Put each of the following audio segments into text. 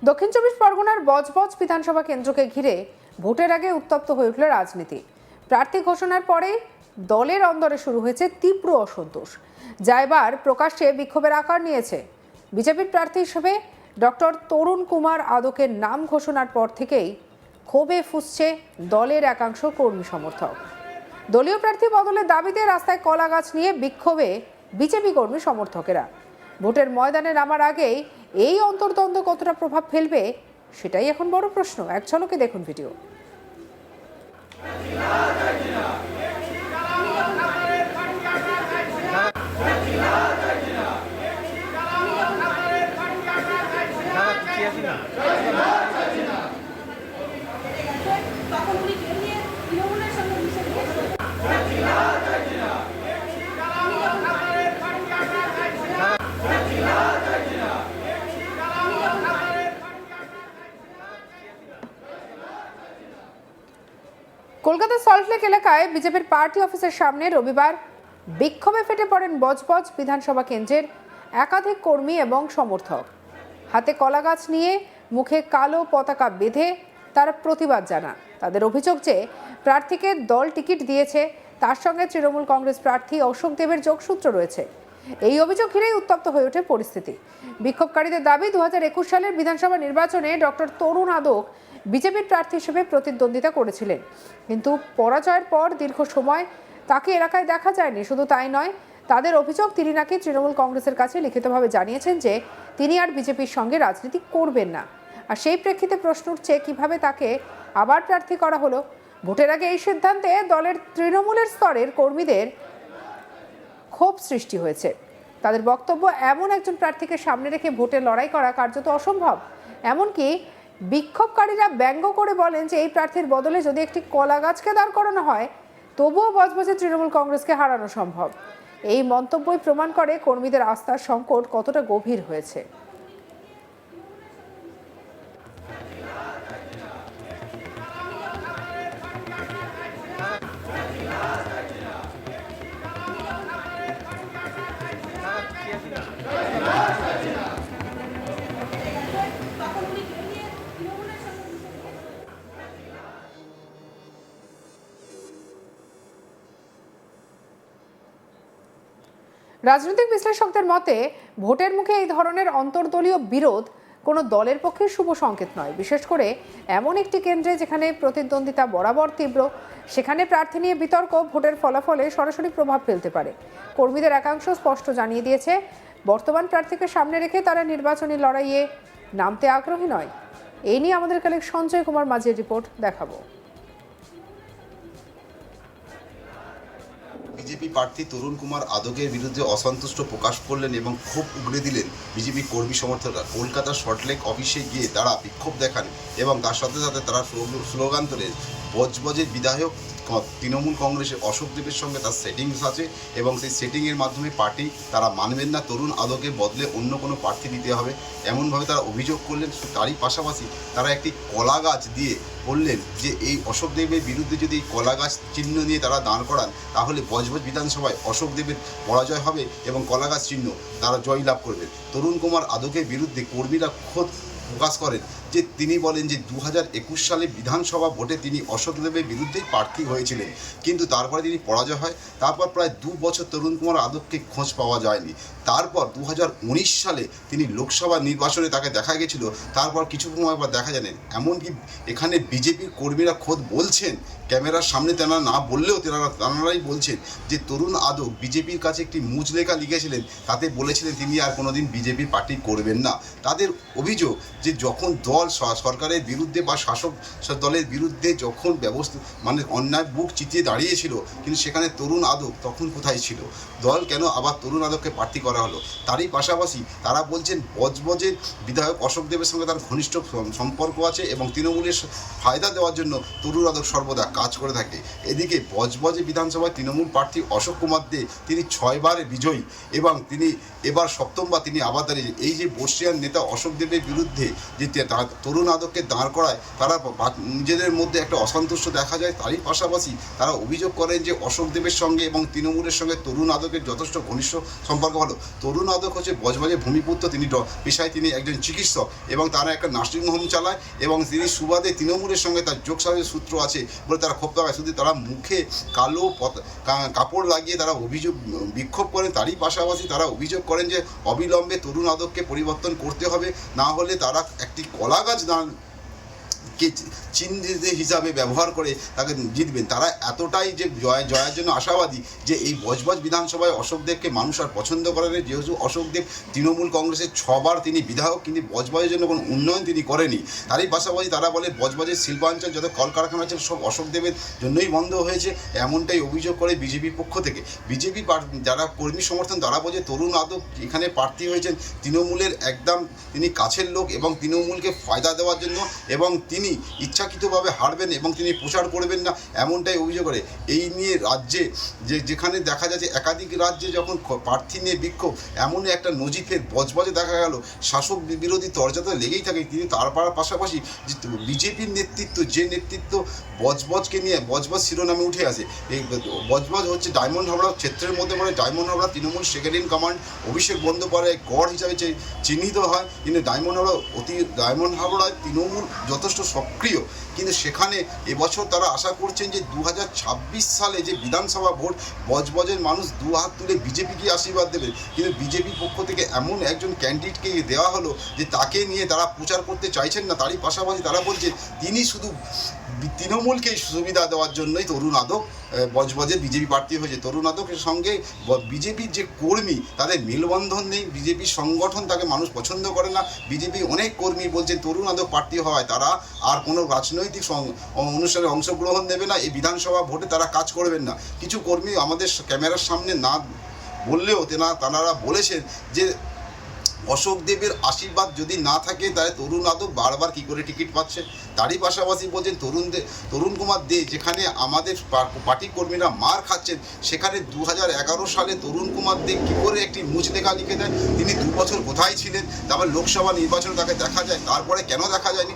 দক্ষিণ চব্বিশ পরগনার বজবজ বিধানসভা কেন্দ্রকে ঘিরে ভোটের আগে উত্তপ্ত হয়ে উঠল রাজনীতি। প্রার্থী ঘোষণার পরে দলের অন্দরে শুরু হয়েছে তীব্র অসন্তোষ, যা এবার প্রকাশ্যে বিক্ষোভের আকার নিয়েছে। বিজেপির প্রার্থী হিসেবে ডক্টর তরুণ কুমার আদকের নাম ঘোষণার পর থেকেই ক্ষোভে ফুঁসছে দলের একাংশ কর্মী সমর্থক। দলীয় প্রার্থী বদলের দাবিতে রাস্তায় কলা গাছ নিয়ে বিক্ষোভে বিজেপি কর্মী সমর্থকেরা। ভোটের ময়দানে নামার আগেই এই অন্তর্দ্বন্দ্ব কতটা প্রভাব ফেলবে সেটাই এখন বড় প্রশ্ন। এক ঝলকে দেখুন ভিডিও। কলকাতার সল্টলেক এলাকায় বিজেপির পার্টি অফিসের সামনে রবিবার বিক্ষোভে ফেটে পড়েন বজবজ বিধানসভা কেন্দ্রের একাধিক কর্মী এবং সমর্থক। হাতে কলা গাছ নিয়ে মুখে কালো পতাকা বেঁধে তারা প্রতিবাদ জানান। তাদের অভিযোগ যে প্রার্থীকে দল টিকিট দিয়েছে, তার সঙ্গে তৃণমূল কংগ্রেস প্রার্থী অশোক দেবের যোগসূত্র রয়েছে। এই অভিযোগ ঘিরেই উত্তপ্ত হয়ে ওঠে পরিস্থিতি। বিক্ষোভকারীদের দাবি, 2021 সালের বিধানসভা নির্বাচনে ডক্টর তরুণ আদক বিজেপির প্রার্থী হিসেবে প্রতিদ্বন্দ্বিতা করেছিলেন, কিন্তু পরাজয়ের পর দীর্ঘ সময় তাকে এলাকায় দেখা যায়নি। শুধু তাই নয়, তাদের অভিযোগ তিনি নাকি তৃণমূল কংগ্রেসের কাছে লিখিতভাবে জানিয়েছেন যে তিনি আর বিজেপির সঙ্গে রাজনীতি করবেন না। আর সেই প্রেক্ষিতে প্রশ্ন উঠছে, কিভাবে তাকে আবার প্রার্থী করা হলো। ভোটের আগে এই সিদ্ধান্তে দলের তৃণমূলের স্তরের কর্মীদের ক্ষোভ সৃষ্টি হয়েছে। তাদের বক্তব্য, এমন একজন প্রার্থীকে সামনে রেখে ভোটে লড়াই করা কার্যত অসম্ভব। এমনকি বিক্ষোভকারীরা ব্যঙ্গ করে বলেন যে এই প্রার্থীর বদলে যদি একটি কলা গাছকে দাঁড় করানো হয়, তবুও বজবজে তৃণমূল কংগ্রেসকে হারানো সম্ভব। এই মন্তব্যই প্রমাণ করে কর্মীদের আস্থার সংকট কতটা গভীর হয়েছে। রাজনৈতিক বিশ্লেষকদের মতে, ভোটের মুখে এই ধরনের অন্তর্দলীয় বিরোধ কোনো দলের পক্ষে শুভ সংকেত নয়। বিশেষ করে এমন একটি কেন্দ্রে যেখানে প্রতিদ্বন্দ্বিতা বরাবর তীব্র, সেখানে প্রার্থী নিয়ে বিতর্ক ভোটের ফলাফলে সরাসরি প্রভাব ফেলতে পারে। কর্মীদের একাংশ স্পষ্ট জানিয়ে দিয়েছে, বর্তমান প্রার্থীকে সামনে রেখে তারা নির্বাচনী লড়াইয়ে নামতে আগ্রহী নয়। এই নিয়ে আমাদের কালেক সঞ্জয় কুমার মাঝির রিপোর্ট দেখাবো। বিজেপি প্রার্থী তরুণ কুমার আদকের বিরুদ্ধে অসন্তুষ্ট প্রকাশ করলেন এবং ক্ষোভ উগড়ে দিলেন বিজেপি কর্মী সমর্থকরা। কলকাতার সল্টলেক অফিসে গিয়ে তারা বিক্ষোভ দেখান এবং তার সাথে সাথে তারা স্লোগান তোলেন, বজবজের বিধায়ক তৃণমূল কংগ্রেসের অশোক দেবের সঙ্গে তার সেটিংস আছে এবং সেই সেটিংয়ের মাধ্যমে পার্টি তারা মানবেন না, তরুণ আদকের বদলে অন্য কোনো প্রার্থী দিতে হবে, এমনভাবে তারা অভিযোগ করলেন। তারই পাশাপাশি তারা একটি কলা গাছ দিয়ে বললেন যে এই অশোক দেবের বিরুদ্ধে যদি এই কলা গাছ চিহ্ন নিয়ে তারা দাঁড় করান, তাহলে বজবজ বিধানসভায় অশোক দেবের পরাজয় হবে এবং কলা গাছ চিহ্ন তারা জয়লাভ করবেন। তরুণ কুমার আদকের বিরুদ্ধে কর্মীরা ক্ষোভ প্রকাশ করেন যে তিনি বলেন যে 2021 সালে বিধানসভা ভোটে তিনি অশোক দেবের বিরুদ্ধেই প্রার্থী হয়েছিলেন, কিন্তু তারপরে তিনি পরাজয় হয়। তারপর প্রায় 2 বছর তরুণ কুমার আদককে খোঁজ পাওয়া যায়নি। তারপর 2019 সালে তিনি লোকসভা নির্বাচনে তাকে দেখা গেছিল, তারপর কিছু সময় পর দেখা যায়নি। এমনকি এখানে বিজেপির কর্মীরা খোদ বলছেন, ক্যামেরার সামনে তেনারা না বললেও তেনারাই বলছেন যে তরুণ আদক বিজেপির কাছে একটি মুচলেখা লিখেছিলেন, তাতে বলেছিলেন তিনি আর কোনোদিন বিজেপির পার্টি করবেন না। তাদের অভিযোগ যে যখন দল সরকারের বিরুদ্ধে বা শাসক দলের বিরুদ্ধে যখন অন্যায় বুক চিতিয়ে দাঁড়িয়েছিল, কিন্তু সেখানে তরুণ আদক তখন কোথায় ছিল? দল কেন আবার তরুণ আদককে প্রার্থী করা হলো? তারই পাশাপাশি তারা বলছেন বজবজের বিধায়ক অশোক দেবের সঙ্গে তার ঘনিষ্ঠ সম্পর্ক আছে এবং তৃণমূলের ফায়দা দেওয়ার জন্য তরুণ আদক সর্বদা কাজ করে থাকে। এদিকে বজবজে বিধানসভায় তৃণমূল প্রার্থী অশোক কুমার দে তিনি 6 বারে বিজয়ী এবং তিনি এবার 7ম বার তিনি আবার দাঁড়িয়ে। এই যে বর্ষিয়ান নেতা অশোক দেবের বিরুদ্ধে যে তারা তরুণ আদককে দাঁড় করায় তারা নিজেদের মধ্যে একটা অসন্তুষ্ট দেখা যায়। তারই পাশাপাশি তারা অভিযোগ করেন যে অশোক দেবের সঙ্গে এবং তৃণমূলের সঙ্গে তরুণ আদকের যথেষ্ট ঘনিষ্ঠ সম্পর্ক হলো। তরুণ আদক হচ্ছে বজবজে ভূমিপুত্র, তিনি পেশায় তিনি একজন চিকিৎসক এবং তারা একটা নার্সিংহোম চালায় এবং তিনি সুবাদে তৃণমূলের সঙ্গে তার যোগসাজের সূত্র আছে বলে তারা ক্ষোভ দেখায়। শুধু তারা মুখে কালো কাপড় লাগিয়ে তারা বিক্ষোভ করেন। তারই পাশাপাশি তারা অভিযোগ করেন যে অবিলম্বে তরুণ আদককে পরিবর্তন করতে হবে, না হলে তারা একটি কলা গাছ কে চিহ্ন হিসাবে ব্যবহার করে তাকে জিতবেন। তারা এতটাই যে জয়ের জন্য আশাবাদী যে এই বজবজ বিধানসভায় অশোক দেবকে মানুষ আর পছন্দ করে না, যেহেতু অশোক দেব তৃণমূল কংগ্রেসের 6 বার তিনি বিধায়ক, কিন্তু বজবজের জন্য কোনো উন্নয়ন তিনি করেনি। তারই পাশাপাশি তারা বলে বজবজের শিল্পাঞ্চল যত কলকারখানা আছে সব অশোক দেবের জন্যই বন্ধ হয়েছে, এমনটাই অভিযোগ করে বিজেপির পক্ষ থেকে। বিজেপি যারা কর্মী সমর্থন তারা বলে তরুণ আদক এখানে প্রার্থী হয়েছেন তৃণমূলের একদম তিনি কাছের লোক এবং তৃণমূলকে ফায়দা দেওয়ার জন্য, এবং তিনি ইচ্ছাকৃতভাবে হারবেন এবং তিনি প্রচার করবেন না, এমনটাই অভিযোগ করে। এই নিয়ে রাজ্যে যেখানে দেখা যাচ্ছে একাধিক রাজ্যে যখন প্রার্থী নিয়ে বিক্ষোভ, এমন একটা নজিফের বজবজে দেখা গেল শাসক বিরোধী তরজা লেগেই থাকে। তিনি তার পাশাপাশি যে বিজেপির নেতৃত্ব, যে নেতৃত্ব বজবজকে নিয়ে বজবজ শিরোনামে উঠে আসে, এই বজবজ হচ্ছে ডায়মন্ড হাবড়া ক্ষেত্রের মধ্যে মানে diamond Habra Trinamool second in command Abhishek Bandyopadhyay গড় হিসাবে চিহ্নিত হয়। কিন্তু ডায়মন্ড হাবড়ায় তৃণমূল যথেষ্ট সক্রিয়, কিন্তু সেখানে এবছর তারা আশা করছেন যে 2026 সালে যে বিধানসভা ভোট বজবজের মানুষ দু হাত তুলে বিজেপিকে আশীর্বাদ দেবে। কিন্তু বিজেপির পক্ষ থেকে এমন একজন ক্যান্ডিডেটকে দেওয়া হলো যে তাকে নিয়ে তারা প্রচার করতে চাইছেন না। তারই পাশাপাশি তারা বলছে তিনি শুধু তৃণমূলকে সুবিধা দেওয়ার জন্যই তরুণ আদক বজবজে বিজেপি প্রার্থী হয়েছে। তরুণ আদকের সঙ্গে বিজেপির যে কর্মী তাদের মেলবন্ধন নেই, বিজেপির সংগঠন তাকে মানুষ পছন্দ করে না। বিজেপি অনেক কর্মী বলছেন তরুণ আদক প্রার্থী হওয়ায় তারা আর কোনো রাজনৈতিক অনুষ্ঠানে অংশগ্রহণ নেবে না, এই বিধানসভা ভোটে তারা কাজ করবেন না। কিছু কর্মী আমাদের ক্যামেরার সামনে না বললেও তারা বলেছেন যে অশোক দেবের আশীর্বাদ যদি না থাকে তাহলে তরুণ আদক বারবার কী করে টিকিট পাচ্ছে। তারই পাশাপাশি বলছেন তরুণ কুমার দে যেখানে আমাদের পার্টি কর্মীরা মার খাচ্ছেন, সেখানে 2011 সালে তরুণ কুমার দে কী করে একটি মুচলেখা লিখে দেন, তিনি 2 বছর কোথায় ছিলেন, তারপর লোকসভা নির্বাচনে তাকে দেখা যায়, তারপরে কেন দেখা যায়নি,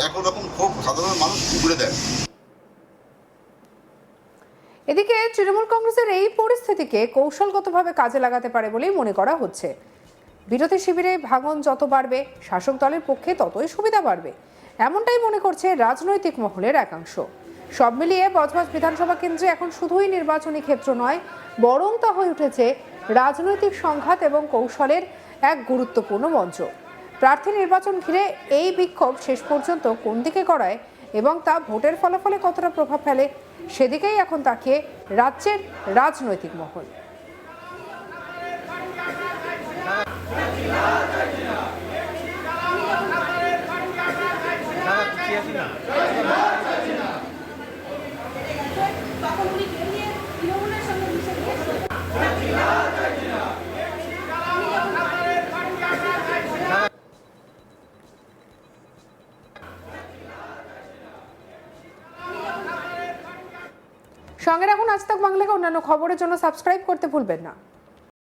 একরকম খুব সাধারণ মানুষ ঘুরে দেয়। এদিকে তৃণমূল কংগ্রেসের এই পরিস্থিতিকে কৌশলগতভাবে কাজে লাগাতে পারে বলেই মনে করা হচ্ছে। বিরোধী শিবিরে ভাঙন যত বাড়বে শাসক দলের পক্ষে ততই সুবিধা বাড়বে, এমনটাই মনে করছে রাজনৈতিক মহলের একাংশ। সব মিলিয়ে বজবজ বিধানসভা কেন্দ্রে এখন শুধুই নির্বাচনী ক্ষেত্র নয়, বরং তা হয়ে উঠেছে রাজনৈতিক সংঘাত এবং কৌশলের এক গুরুত্বপূর্ণ মঞ্চ। প্রার্থী নির্বাচন ঘিরে এই বিক্ষোভ শেষ পর্যন্ত কোন দিকে গড়ায় এবং তা ভোটের ফলাফলে কতটা প্রভাব ফেলে, সেদিকেই এখন তাকিয়ে রাজ্যের রাজনৈতিক মহল। সঙ্গে রাখুন আজ তাক বাংলাকে অন্যান্য খবরের জন্য সাবস্ক্রাইব করতে ভুলবেন না।